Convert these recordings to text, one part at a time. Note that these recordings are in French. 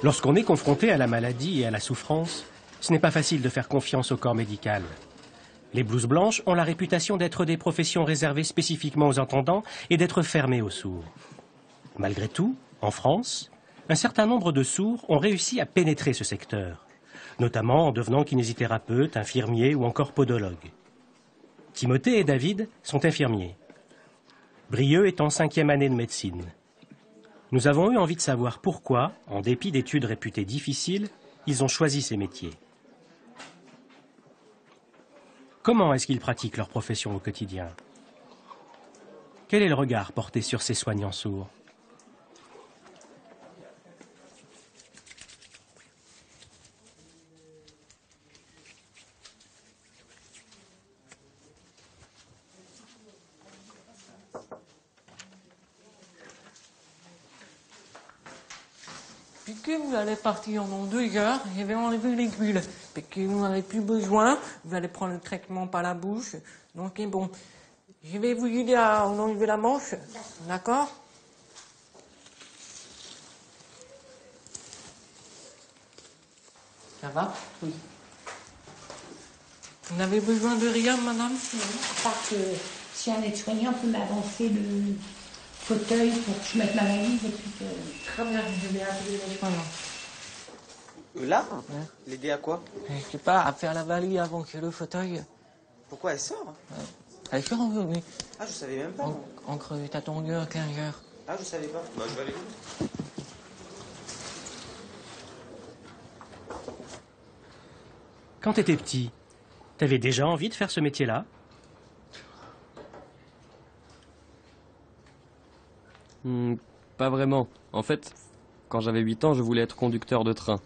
Lorsqu'on est confronté à la maladie et à la souffrance, ce n'est pas facile de faire confiance au corps médical. Les blouses blanches ont la réputation d'être des professions réservées spécifiquement aux entendants et d'être fermées aux sourds. Malgré tout, en France, un certain nombre de sourds ont réussi à pénétrer ce secteur, notamment en devenant kinésithérapeutes, infirmiers ou encore podologues. Timothée et David sont infirmiers. Brieux est en 5e année de médecine. Nous avons eu envie de savoir pourquoi, en dépit d'études réputées difficiles, ils ont choisi ces métiers. Comment est-ce qu'ils pratiquent leur profession au quotidien? Quel est le regard porté sur ces soignants sourds? Puis que vous allez partir en 2 heures, je vais enlever l'aiguille. Puis que vous n'en avez plus besoin, vous allez prendre le traitement par la bouche. Donc bon, je vais vous aider à enlever la manche, d'accord? Ça va? Oui. Vous n'avez besoin de rien, madame? Non, à part que si un aide-soignant peut m'avancer le fauteuil pour que je mette ma valise et puis que... Très bien, je vais appeler l'aide-soignant. Là? L'aider à quoi? Je sais pas, à faire la valise avant que le fauteuil... Pourquoi elle sort? Elle sort, oui. Ah, je savais même pas. Entre 14 heures, 15 heures. Ah, je savais pas. Bah, je vais aller. Quand tu étais petit, t'avais déjà envie de faire ce métier-là? Pas vraiment. En fait, quand j'avais 8 ans, je voulais être conducteur de train.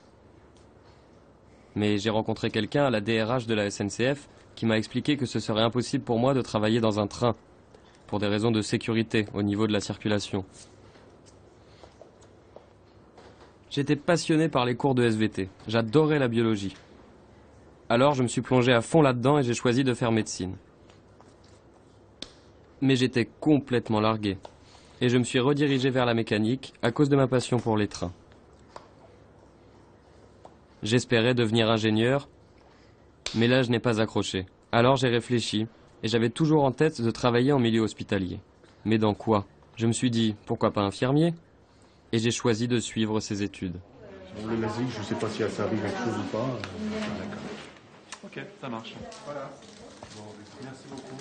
Mais j'ai rencontré quelqu'un à la DRH de la SNCF qui m'a expliqué que ce serait impossible pour moi de travailler dans un train, pour des raisons de sécurité au niveau de la circulation. J'étais passionné par les cours de SVT. J'adorais la biologie. Alors je me suis plongé à fond là-dedans et j'ai choisi de faire médecine. Mais j'étais complètement largué. Et je me suis redirigé vers la mécanique à cause de ma passion pour les trains. J'espérais devenir ingénieur, mais là je n'ai pas accroché. Alors j'ai réfléchi, et j'avais toujours en tête de travailler en milieu hospitalier. Mais dans quoi? Je me suis dit, pourquoi pas infirmier? Et j'ai choisi de suivre ces études. Bon, le LASIK, je ne sais pas si elle servi quelque chose ou pas. D'accord. Ok, ça marche. Voilà. Bon, merci beaucoup.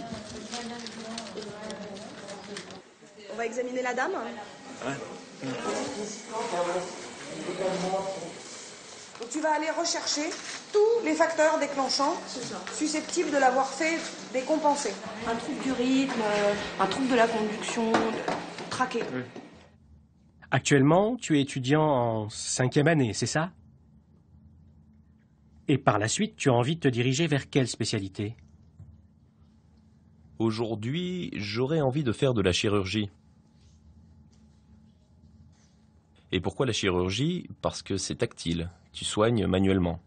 On va examiner la dame. Ouais. Donc tu vas aller rechercher tous les facteurs déclenchants susceptibles de l'avoir fait décompenser. Un trouble du rythme, un trouble de la conduction, traqué. Oui. Actuellement, tu es étudiant en 5e année, c'est ça? Et par la suite, tu as envie de te diriger vers quelle spécialité? Aujourd'hui, j'aurais envie de faire de la chirurgie. Et pourquoi la chirurgie? Parce que c'est tactile, tu soignes manuellement.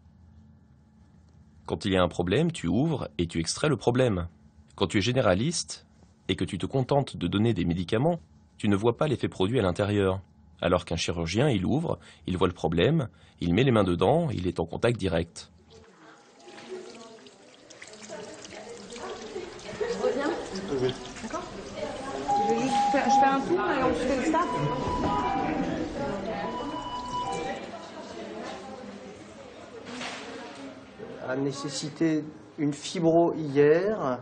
Quand il y a un problème, tu ouvres et tu extrais le problème. Quand tu es généraliste et que tu te contentes de donner des médicaments, tu ne vois pas l'effet produit à l'intérieur. Alors qu'un chirurgien, il ouvre, il voit le problème, il met les mains dedans, il est en contact direct. Je reviens. Oui. D'accord. Je fais un tour et on se fait le start. A nécessité une fibro hier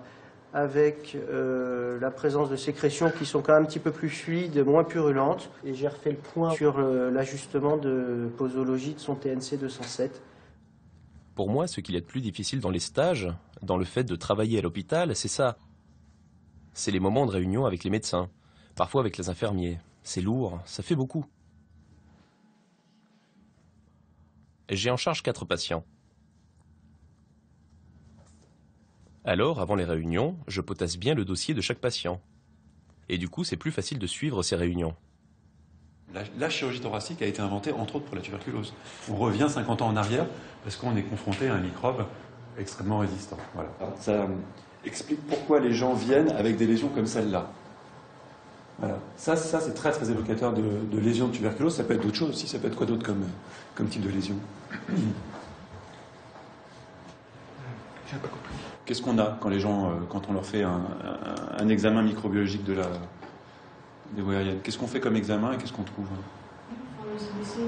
avec la présence de sécrétions qui sont quand même un petit peu plus fluides, moins purulentes. Et j'ai refait le point sur l'ajustement de posologie de son TNC 207. Pour moi, ce qu'il y a de plus difficile dans les stages, dans le fait de travailler à l'hôpital, c'est ça. C'est les moments de réunion avec les médecins, parfois avec les infirmiers. C'est lourd, ça fait beaucoup. J'ai en charge 4 patients. Alors, avant les réunions, je potasse bien le dossier de chaque patient. Et du coup, c'est plus facile de suivre ces réunions. La chirurgie thoracique a été inventée, entre autres, pour la tuberculose. On revient 50 ans en arrière parce qu'on est confronté à un microbe extrêmement résistant. Voilà. Ça explique pourquoi les gens viennent avec des lésions comme celle-là. Voilà. Ça c'est très très évocateur de lésions de tuberculose. Ça peut être d'autres choses aussi. Ça peut être quoi d'autre comme type de lésion? Qu'est-ce qu'on a quand les gens, quand on leur fait un examen microbiologique des voies aériennes? Qu'est-ce qu'on fait comme examen et qu'est-ce qu'on trouve?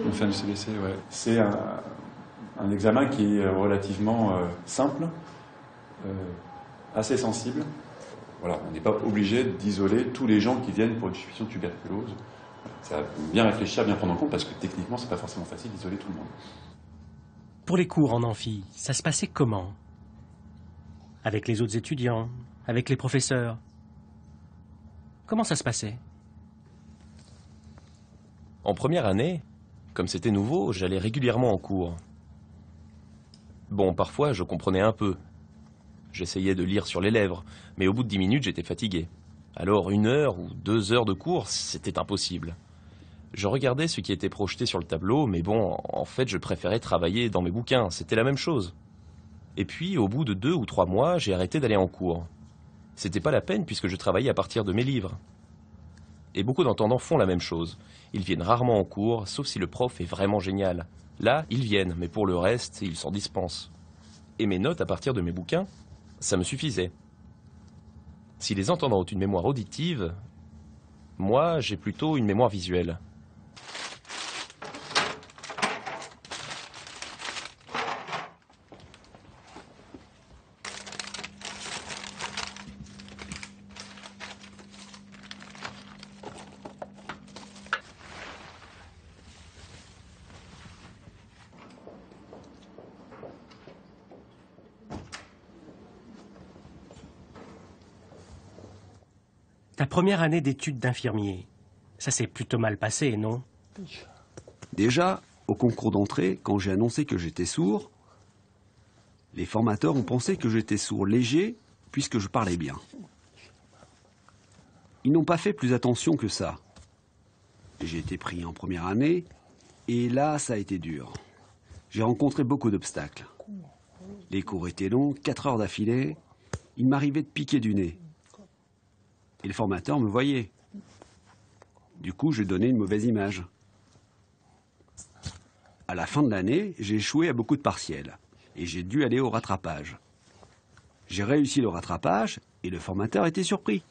On fait un CBC, ouais. C'est un examen qui est relativement simple, assez sensible. Voilà, on n'est pas obligé d'isoler tous les gens qui viennent pour une suspicion de tuberculose. Ça va bien réfléchir, bien prendre en compte, parce que techniquement, c'est pas forcément facile d'isoler tout le monde. Pour les cours en amphi, ça se passait comment? Avec les autres étudiants? Avec les professeurs? Comment ça se passait? En première année, comme c'était nouveau, j'allais régulièrement en cours. Bon, parfois, je comprenais un peu. J'essayais de lire sur les lèvres, mais au bout de 10 minutes, j'étais fatigué. Alors 1 heure ou 2 heures de cours, c'était impossible. Je regardais ce qui était projeté sur le tableau, mais bon, en fait, je préférais travailler dans mes bouquins, c'était la même chose. Et puis, au bout de 2 ou 3 mois, j'ai arrêté d'aller en cours. C'était pas la peine puisque je travaillais à partir de mes livres. Et beaucoup d'entendants font la même chose. Ils viennent rarement en cours, sauf si le prof est vraiment génial. Là, ils viennent, mais pour le reste, ils s'en dispensent. Et mes notes à partir de mes bouquins, ça me suffisait. Si les entendants ont une mémoire auditive, moi, j'ai plutôt une mémoire visuelle. Ta première année d'études d'infirmier, ça s'est plutôt mal passé, non? Déjà, au concours d'entrée, quand j'ai annoncé que j'étais sourd, les formateurs ont pensé que j'étais sourd léger puisque je parlais bien. Ils n'ont pas fait plus attention que ça. J'ai été pris en première année et là, ça a été dur. J'ai rencontré beaucoup d'obstacles. Les cours étaient longs, 4 heures d'affilée. Il m'arrivait de piquer du nez. Et le formateur me voyait. Du coup, je donnais une mauvaise image. À la fin de l'année, j'ai échoué à beaucoup de partiels. Et j'ai dû aller au rattrapage. J'ai réussi le rattrapage et le formateur était surpris.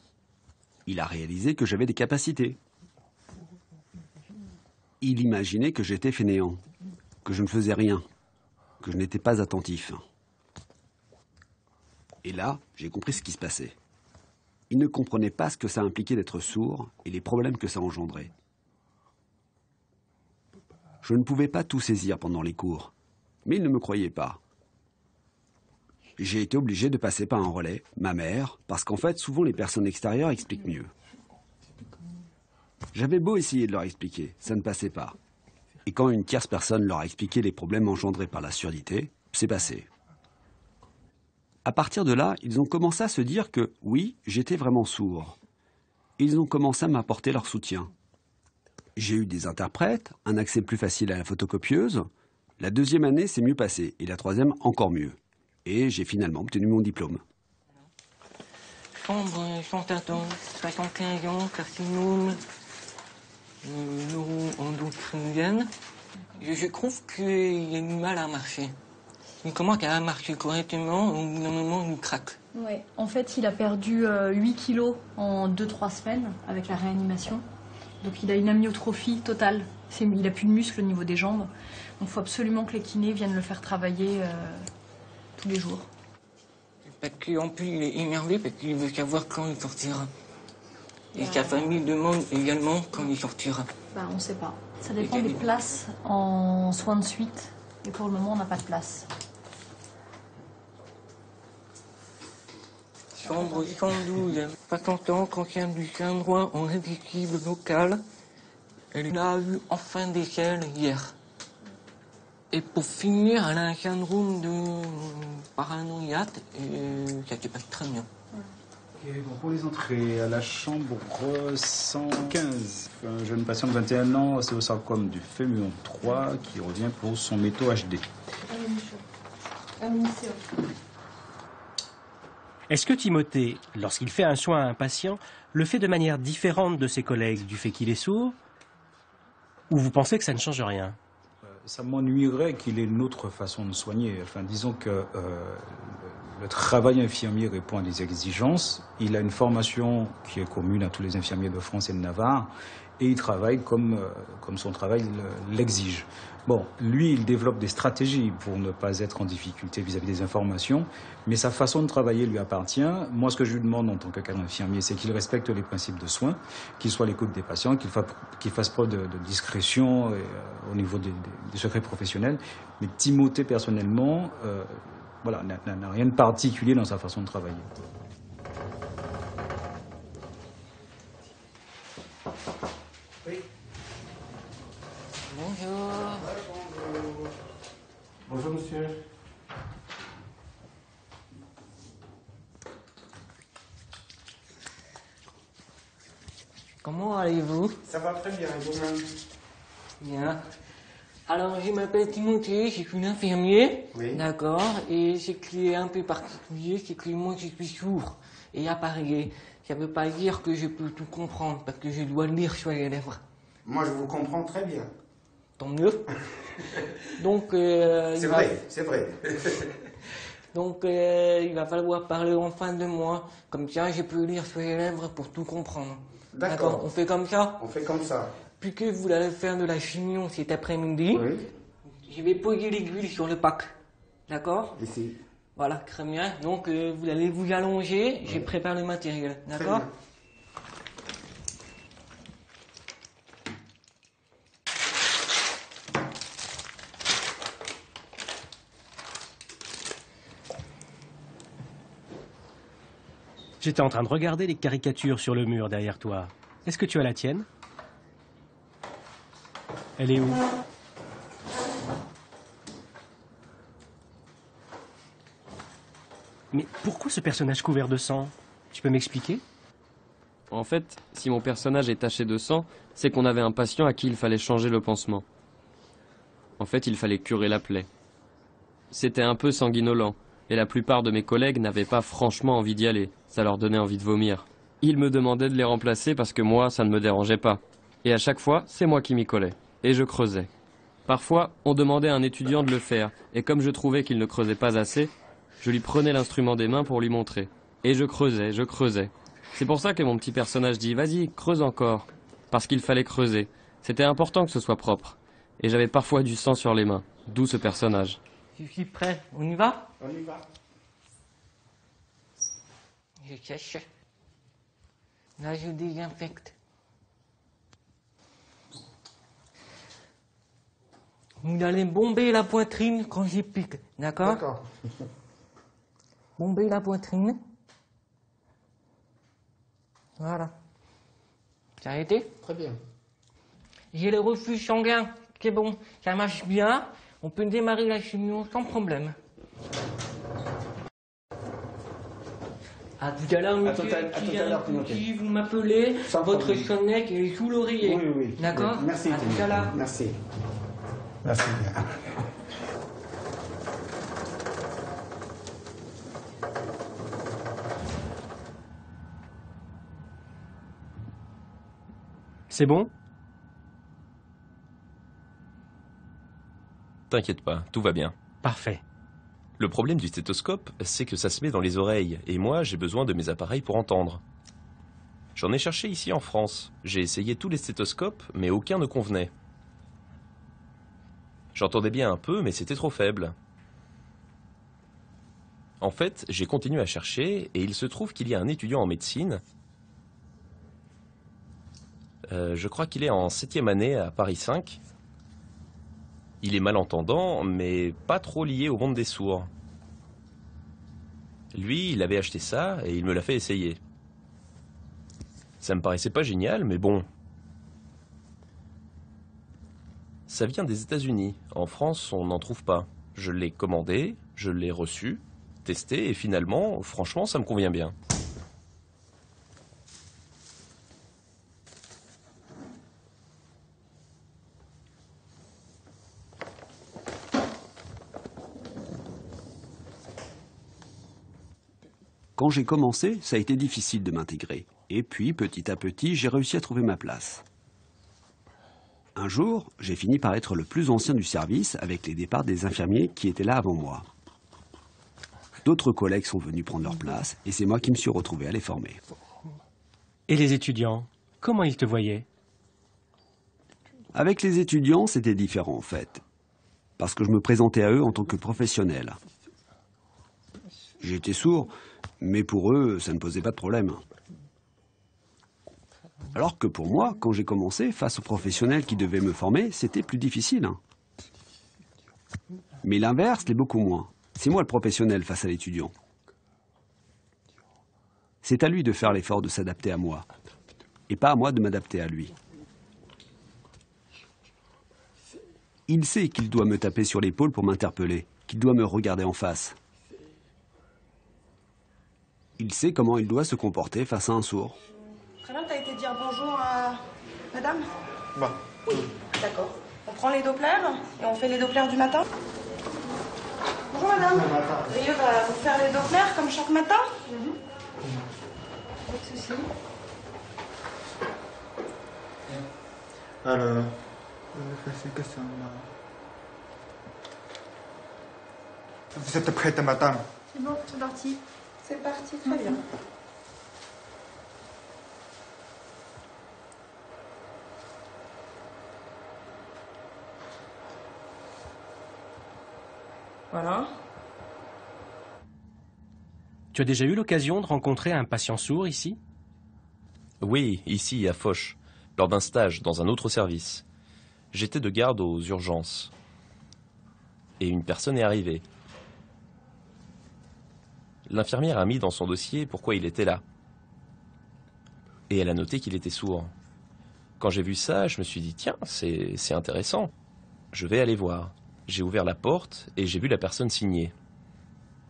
Il a réalisé que j'avais des capacités. Il imaginait que j'étais fainéant, que je ne faisais rien, que je n'étais pas attentif. Et là, j'ai compris ce qui se passait. Il ne comprenait pas ce que ça impliquait d'être sourd et les problèmes que ça engendrait. Je ne pouvais pas tout saisir pendant les cours, mais il ne me croyait pas. J'ai été obligé de passer par un relais, ma mère, parce qu'en fait, souvent les personnes extérieures expliquent mieux. J'avais beau essayer de leur expliquer, ça ne passait pas. Et quand une tierce personne leur a expliqué les problèmes engendrés par la surdité, c'est passé. À partir de là, ils ont commencé à se dire que, oui, j'étais vraiment sourd. Ils ont commencé à m'apporter leur soutien. J'ai eu des interprètes, un accès plus facile à la photocopieuse. La 2e année, c'est mieux passé, et la 3e, encore mieux. Et j'ai finalement obtenu mon diplôme. Chambre 114, 75 ans, carcinome, neuro-endocrinienne. Je trouve qu'il a du mal à marcher. Il commence à marcher correctement, au bout d'un moment, il craque. Ouais. En fait, il a perdu 8 kilos en 2-3 semaines avec la réanimation. Donc il a une amyotrophie totale. Il n'a plus de muscles au niveau des jambes. Donc il faut absolument que les kinés viennent le faire travailler tous les jours. Parce qu'en plus, il est énervé parce qu'il veut savoir quand il sortira. Et sa famille demande également quand il sortira. Bah, on ne sait pas. Ça dépend des places en soins de suite. Et pour le moment, on n'a pas de place. Chambre 112, 60 ans, cancer du sein droit en réversible local. Elle l'a eu en fin d'échelle hier. Et pour finir, elle a un syndrome de paranoïate et ça se passe très bien. Okay, bon, pour les entrées, à la chambre 115, un jeune patient de 21 ans, océosarcome du fémur 3, qui revient pour son métaux HD. Est-ce que Timothée, lorsqu'il fait un soin à un patient, le fait de manière différente de ses collègues du fait qu'il est sourd? Ou vous pensez que ça ne change rien? Ça m'ennuierait qu'il ait une autre façon de soigner. Enfin, disons que le travail infirmier répond à des exigences. Il a une formation qui est commune à tous les infirmiers de France et de Navarre, et il travaille comme son travail l'exige. Bon, lui, il développe des stratégies pour ne pas être en difficulté vis-à-vis des informations, mais sa façon de travailler lui appartient. Moi, ce que je lui demande en tant que cadre infirmier, c'est qu'il respecte les principes de soins, qu'il soit à l'écoute des patients, qu'il fasse preuve de discrétion au niveau des secrets professionnels. Mais Timothée, personnellement, voilà, n'a rien de particulier dans sa façon de travailler. Oui. Bonjour. Bonjour monsieur. Comment allez-vous? Ça va très bien, et vous-même? Bien. Alors, je m'appelle Timothée, je suis infirmier, oui. D'accord, et ce qui est un peu particulier, c'est que moi je suis sourd et appareillé. Ça ne veut pas dire que je peux tout comprendre, parce que je dois lire sur les lèvres. Moi, je vous comprends très bien. Tant mieux. Donc, c'est vrai. Donc, il va falloir parler en fin de mois. Comme ça, je peux lire sur les lèvres pour tout comprendre. D'accord. On fait comme ça? On fait comme ça. Puis que vous allez faire de la chimio cet après-midi, oui. Je vais poser l'aiguille sur le pack. D'accord? Ici. Voilà, très bien. Donc, vous allez vous allonger, oui. Je prépare le matériel. D'accord? J'étais en train de regarder les caricatures sur le mur derrière toi. Est-ce que tu as la tienne? Elle est où? Mais pourquoi ce personnage couvert de sang? Tu peux m'expliquer? En fait, si mon personnage est taché de sang, c'est qu'on avait un patient à qui il fallait changer le pansement. En fait, il fallait curer la plaie. C'était un peu sanguinolent, et la plupart de mes collègues n'avaient pas franchement envie d'y aller. Ça leur donnait envie de vomir. Ils me demandaient de les remplacer parce que moi, ça ne me dérangeait pas. Et à chaque fois, c'est moi qui m'y collais. Et je creusais. Parfois, on demandait à un étudiant de le faire, et comme je trouvais qu'il ne creusait pas assez, je lui prenais l'instrument des mains pour lui montrer. Et je creusais, je creusais. C'est pour ça que mon petit personnage dit « Vas-y, creuse encore ». Parce qu'il fallait creuser. C'était important que ce soit propre. Et j'avais parfois du sang sur les mains. D'où ce personnage. Je suis prêt. On y va? On y va. Je cherche. Là, je désinfecte. Vous allez bomber la poitrine quand j'y pique, d'accord? D'accord. Bomber la poitrine. Voilà. Ça a été? Très bien. J'ai le refuge sanguin. C'est bon, ça marche bien. On peut démarrer la chimio sans problème. À tout à l'heure, monsieur. À tout à l'heure, Timothée. Si vous m'appelez, votre sonnette est sous l'oreiller. Oui, oui. D'accord? Oui. Merci, à tout à l'heure. Merci. Merci bien. C'est bon? T'inquiète pas, tout va bien. Parfait. Le problème du stéthoscope, c'est que ça se met dans les oreilles, et moi, j'ai besoin de mes appareils pour entendre. J'en ai cherché ici en France. J'ai essayé tous les stéthoscopes, mais aucun ne convenait. J'entendais bien un peu, mais c'était trop faible. En fait, j'ai continué à chercher, et il se trouve qu'il y a un étudiant en médecine. Je crois qu'il est en 7e année à Paris 5. Il est malentendant, mais pas trop lié au monde des sourds. Lui, il avait acheté ça, et il me l'a fait essayer. Ça me paraissait pas génial, mais bon. Ça vient des États-Unis. En France, on n'en trouve pas. Je l'ai commandé, je l'ai reçu, testé, et finalement, franchement, ça me convient bien. Quand j'ai commencé, ça a été difficile de m'intégrer. Et puis, petit à petit, j'ai réussi à trouver ma place. Un jour, j'ai fini par être le plus ancien du service avec les départs des infirmiers qui étaient là avant moi. D'autres collègues sont venus prendre leur place et c'est moi qui me suis retrouvé à les former. Et les étudiants, comment ils te voyaient? Avec les étudiants, c'était différent en fait. Parce que je me présentais à eux en tant que professionnel. J'étais sourd, mais pour eux, ça ne posait pas de problème. Alors que pour moi, quand j'ai commencé, face aux professionnels qui devaient me former, c'était plus difficile. Mais l'inverse l'est beaucoup moins. C'est moi le professionnel face à l'étudiant. C'est à lui de faire l'effort de s'adapter à moi, et pas à moi de m'adapter à lui. Il sait qu'il doit me taper sur l'épaule pour m'interpeller, qu'il doit me regarder en face. Il sait comment il doit se comporter face à un sourd. Très bien, t'as été dire bonjour à madame? Bon. Oui, d'accord. On prend les dopplers et on fait les dopplers du matin. Bonjour madame. Rieux va vous faire les dopplers comme chaque matin. Pas de soucis. Alors, vous êtes prête, madame? C'est bon, c'est parti. C'est parti, très bien. Voilà. Tu as déjà eu l'occasion de rencontrer un patient sourd ici? Oui, ici, à Foch, lors d'un stage dans un autre service. J'étais de garde aux urgences. Et une personne est arrivée. L'infirmière a mis dans son dossier pourquoi il était là. Et elle a noté qu'il était sourd. Quand j'ai vu ça, je me suis dit, tiens, c'est intéressant. Je vais aller voir. J'ai ouvert la porte et j'ai vu la personne signer.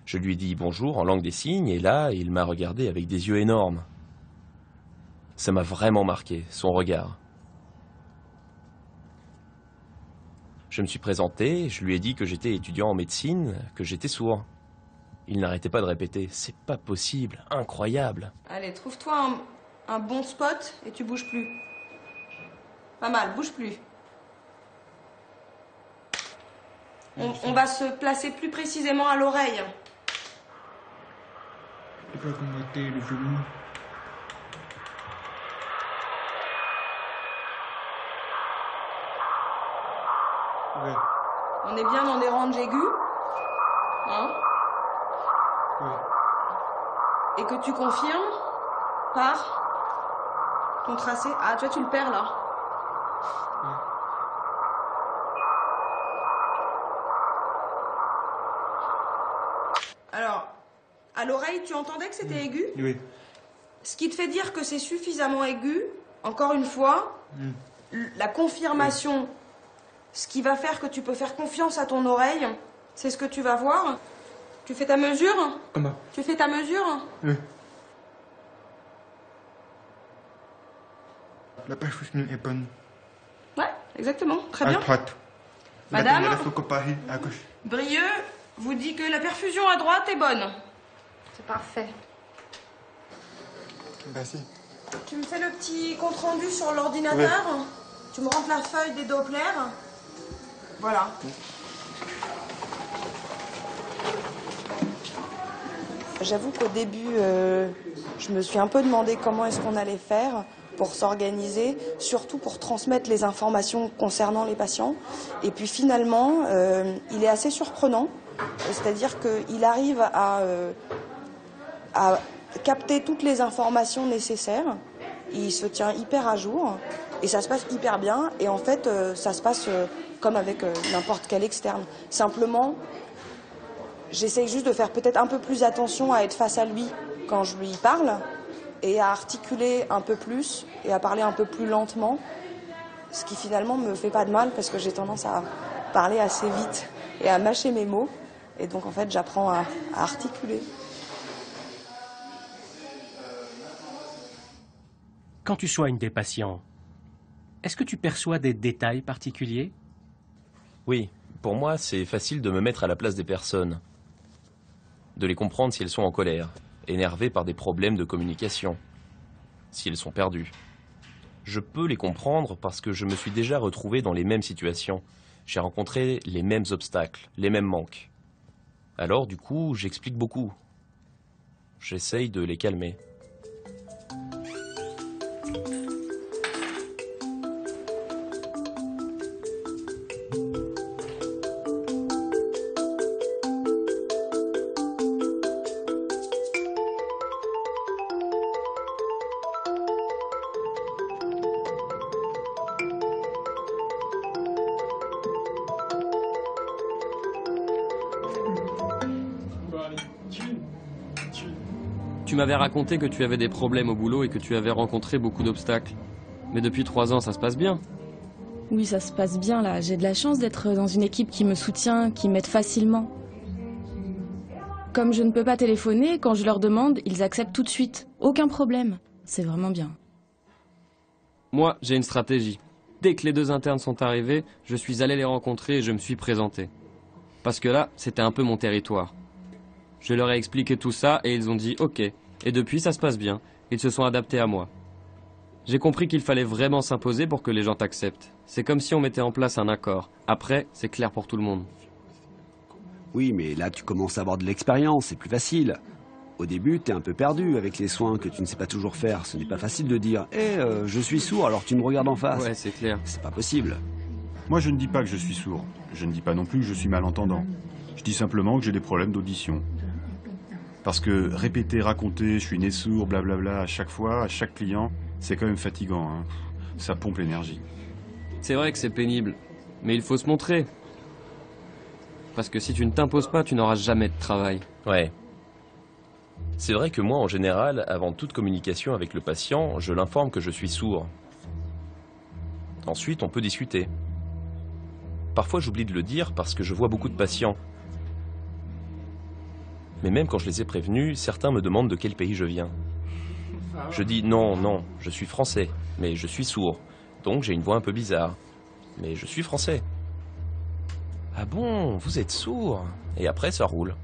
Je lui ai dit bonjour en langue des signes et là, il m'a regardé avec des yeux énormes. Ça m'a vraiment marqué, son regard. Je me suis présenté, je lui ai dit que j'étais étudiant en médecine, que j'étais sourd. Il n'arrêtait pas de répéter, c'est pas possible, incroyable. Allez, trouve-toi un bon spot et tu bouges plus. Pas mal, bouge plus. On va se placer plus précisément à l'oreille. Je vais remonter le genou. Ouais. On est bien dans des ranges aigus. Hein? Ouais. Et que tu confirmes par ton tracé. Ah, tu vois, tu le perds là. Alors, à l'oreille, tu entendais que c'était aigu? Oui. Ce qui te fait dire que c'est suffisamment aigu, encore une fois, la confirmation, ce qui va faire que tu peux faire confiance à ton oreille, c'est ce que tu vas voir. Tu fais ta mesure? Comment? Tu fais ta mesure? Oui. La perfusion est bonne. Ouais, exactement, très bien. À droite. Madame, il faut comparer à gauche. Brieux vous dit que la perfusion à droite est bonne. C'est parfait. Merci. Tu me fais le petit compte-rendu sur l'ordinateur? Oui. Tu me rentres la feuille des dopplers? Voilà. J'avoue qu'au début, je me suis un peu demandé comment est-ce qu'on allait faire pour s'organiser, surtout pour transmettre les informations concernant les patients. Et puis finalement, il est assez surprenant, c'est-à-dire qu'il arrive à capter toutes les informations nécessaires, il se tient hyper à jour, et ça se passe hyper bien, et en fait, ça se passe comme avec n'importe quel externe. Simplement, j'essaye juste de faire peut-être un peu plus attention à être face à lui quand je lui parle, et à articuler un peu plus et à parler un peu plus lentement, ce qui finalement me fait pas de mal parce que j'ai tendance à parler assez vite et à mâcher mes mots, et donc en fait j'apprends à articuler. Quand tu soignes des patients, est-ce que tu perçois des détails particuliers? Oui, pour moi, c'est facile de me mettre à la place des personnes, de les comprendre si elles sont en colère. énervées par des problèmes de communication, si elles sont perdues. Je peux les comprendre parce que je me suis déjà retrouvé dans les mêmes situations. J'ai rencontré les mêmes obstacles, les mêmes manques. Alors, du coup, j'explique beaucoup. J'essaye de les calmer. Tu m'avais raconté que tu avais des problèmes au boulot et que tu avais rencontré beaucoup d'obstacles. Mais depuis 3 ans, ça se passe bien. Oui, ça se passe bien là. J'ai de la chance d'être dans une équipe qui me soutient, qui m'aide facilement. Comme je ne peux pas téléphoner, quand je leur demande, ils acceptent tout de suite. Aucun problème. C'est vraiment bien. Moi, j'ai une stratégie. Dès que les 2 internes sont arrivés, je suis allé les rencontrer et je me suis présenté. Parce que là, c'était un peu mon territoire. Je leur ai expliqué tout ça et ils ont dit OK. Et depuis, ça se passe bien. Ils se sont adaptés à moi. J'ai compris qu'il fallait vraiment s'imposer pour que les gens t'acceptent. C'est comme si on mettait en place un accord. Après, c'est clair pour tout le monde. Oui, mais là, tu commences à avoir de l'expérience, c'est plus facile. Au début, t'es un peu perdu avec les soins que tu ne sais pas toujours faire. Ce n'est pas facile de dire « je suis sourd, alors tu me regardes en face ». Ouais, c'est clair. C'est pas possible. Moi, je ne dis pas que je suis sourd. Je ne dis pas non plus que je suis malentendant. Je dis simplement que j'ai des problèmes d'audition. Parce que répéter, raconter, je suis né sourd, blablabla, à chaque fois, à chaque client, c'est quand même fatigant. Hein. Ça pompe l'énergie. C'est vrai que c'est pénible, mais il faut se montrer. Parce que si tu ne t'imposes pas, tu n'auras jamais de travail. Ouais. C'est vrai que moi, en général, avant toute communication avec le patient, je l'informe que je suis sourd. Ensuite, on peut discuter. Parfois, j'oublie de le dire parce que je vois beaucoup de patients. Mais même quand je les ai prévenus, certains me demandent de quel pays je viens. Je dis non, non, je suis français, mais je suis sourd. Donc j'ai une voix un peu bizarre. Mais je suis français. Ah bon, vous êtes sourd? Et après, ça roule.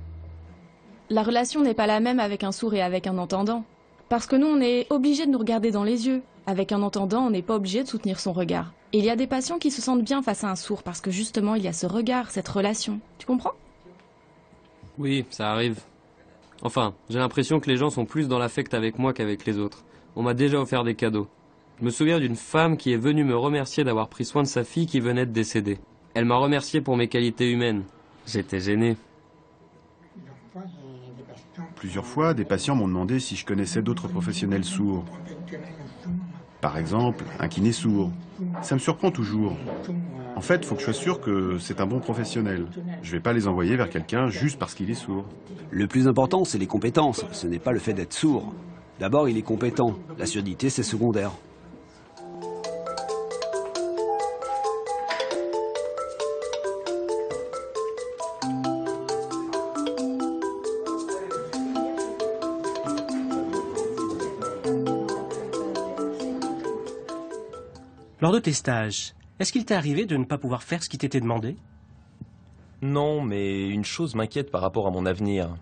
La relation n'est pas la même avec un sourd et avec un entendant. Parce que nous, on est obligé de nous regarder dans les yeux. Avec un entendant, on n'est pas obligé de soutenir son regard. Et il y a des patients qui se sentent bien face à un sourd parce que justement, il y a ce regard, cette relation. Tu comprends? Oui, ça arrive. Enfin, j'ai l'impression que les gens sont plus dans l'affect avec moi qu'avec les autres. On m'a déjà offert des cadeaux. Je me souviens d'une femme qui est venue me remercier d'avoir pris soin de sa fille qui venait de décéder. Elle m'a remercié pour mes qualités humaines. J'étais gêné. Plusieurs fois, des patients m'ont demandé si je connaissais d'autres professionnels sourds. Par exemple, un kiné sourd. Ça me surprend toujours. En fait, il faut que je sois sûr que c'est un bon professionnel. Je ne vais pas les envoyer vers quelqu'un juste parce qu'il est sourd. Le plus important, c'est les compétences. Ce n'est pas le fait d'être sourd. D'abord, il est compétent. La surdité, c'est secondaire. Lors de tes stages, est-ce qu'il t'est arrivé de ne pas pouvoir faire ce qui t'était demandé? Non, mais une chose m'inquiète par rapport à mon avenir.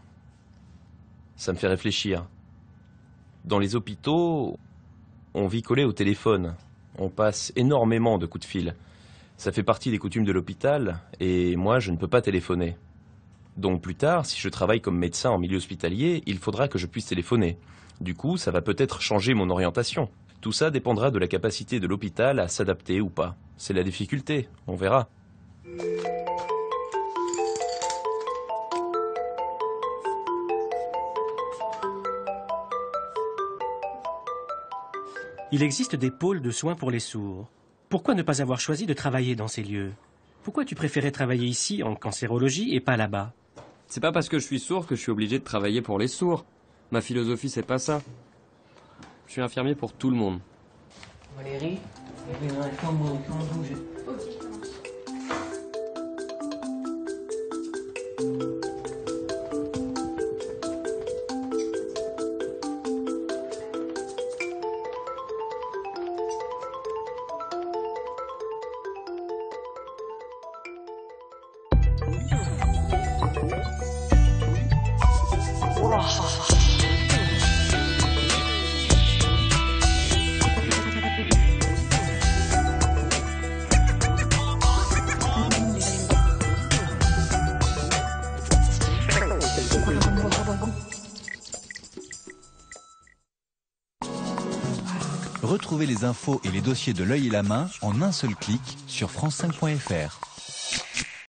Ça me fait réfléchir. Dans les hôpitaux, on vit collé au téléphone. On passe énormément de coups de fil. Ça fait partie des coutumes de l'hôpital, et moi, je ne peux pas téléphoner. Donc plus tard, si je travaille comme médecin en milieu hospitalier, il faudra que je puisse téléphoner. Du coup, ça va peut-être changer mon orientation. Tout ça dépendra de la capacité de l'hôpital à s'adapter ou pas. C'est la difficulté, on verra. Il existe des pôles de soins pour les sourds. Pourquoi ne pas avoir choisi de travailler dans ces lieux? Pourquoi tu préférais travailler ici en cancérologie et pas là-bas? C'est pas parce que je suis sourd que je suis obligé de travailler pour les sourds. Ma philosophie, c'est pas ça. Je suis infirmier pour tout le monde. Valérie, il y a dans la chambre bouger. Retrouvez les infos et les dossiers de l'œil et la main en un seul clic sur france5.fr.